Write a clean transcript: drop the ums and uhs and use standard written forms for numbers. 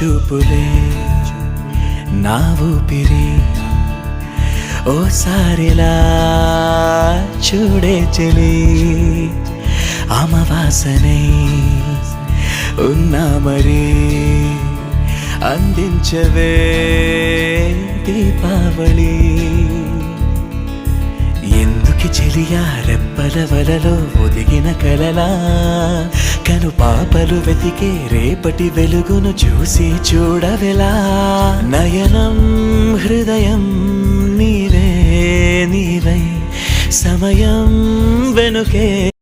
చూపులే నా ఊపిరి ఓసారిలా చూడే చెలి అమవాసనై ఉన్నా మరి అందించవే దీపావళి ఎందుకి చెలియా రెప్పల వలలో ఒదిగిన కలలా కను పాపలు వెతికే రేపటి వెలుగును చూసి చూడవెలా నయనం హృదయం నీవే నీవై సమయం వెనుకే